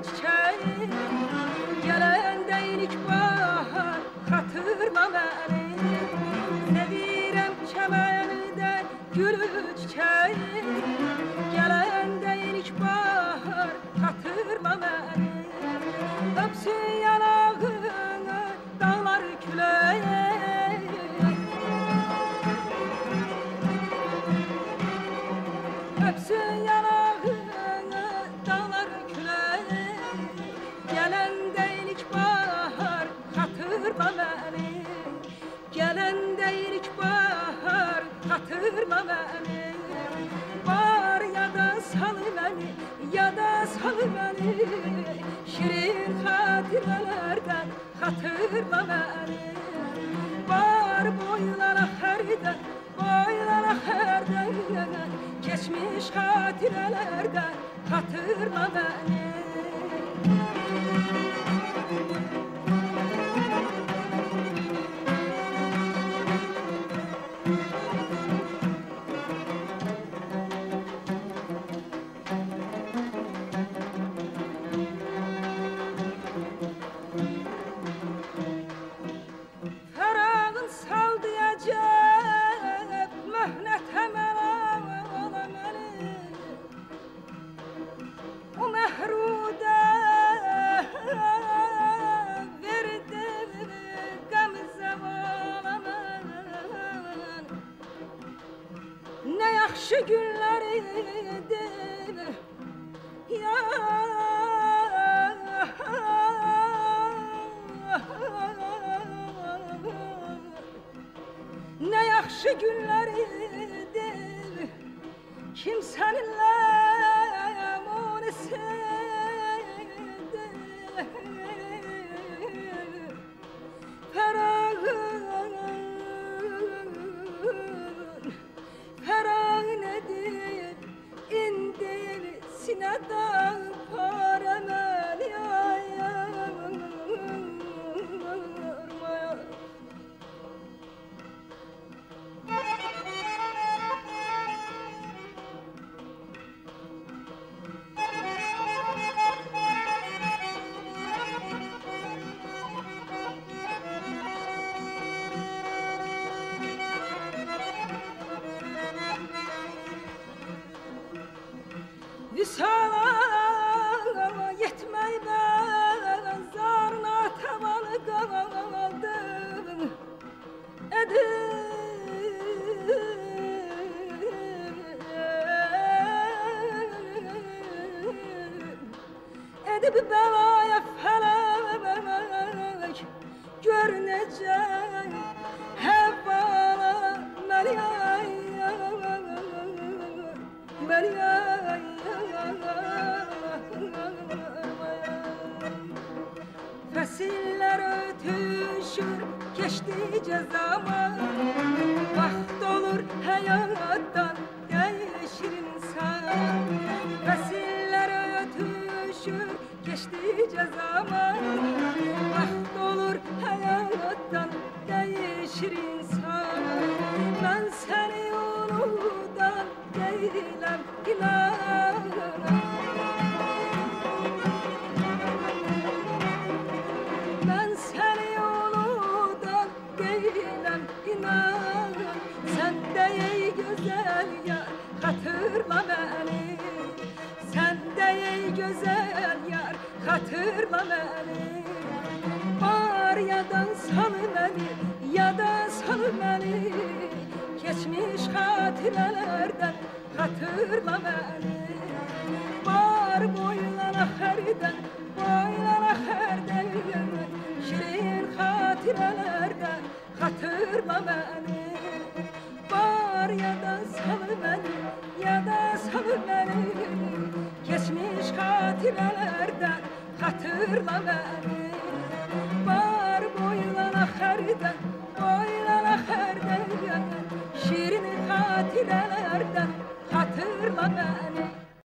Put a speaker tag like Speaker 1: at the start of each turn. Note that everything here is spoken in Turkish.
Speaker 1: çiçeği Gelende ilik bahar hatırla beni Sevirem çemende gülü çiçeği Gelende ilik bahar hatırla beni Öpsün yanağını dağlar küleği Öpsün yanağını dağlar küleği Gelende ilik bahar hatırla beni Gelende ilik bahar hatırla beni Var ya da sal beni ya da sal beni Şirin hatirelerden hatırla beni Var boylara herden boylara herden Geçmiş hatirelerden hatırla beni Ferağın sal diyecek mühnet hemen alamanı O mehrude verdi gamze alaman Ne yaxşı günler idi ya Ne yaxşı günler idi Kimseninle munisiydi Ferağın edip indi sineden paramel Vüsala yetmey ben zarına tavan kaldım Edip belaya felek görünecek Hevvala Meryem Fesiller ötüşür geçtice zaman Vaxt olur hayattan değişir insan Fesiller ötüşür geçtice zaman Vaxt olur hayattan değişir insan Ben seni unudan değilim inan Ben seni yoludan değilim inan Sen de ey güzel yar hatırla beni Sen de ey güzel yar hatırla beni Var ya da sal beni ya da sal beni Geçmiş hatirelerden hatırla beni Var boylara herden boylara herden Şirin hatirelerden hatırla beni Var ya da sal beni ya da sal beni Geçmiş hatirelerden hatırla beni Var boylara herden boylara herden Şirin hatirelerden hatırla beni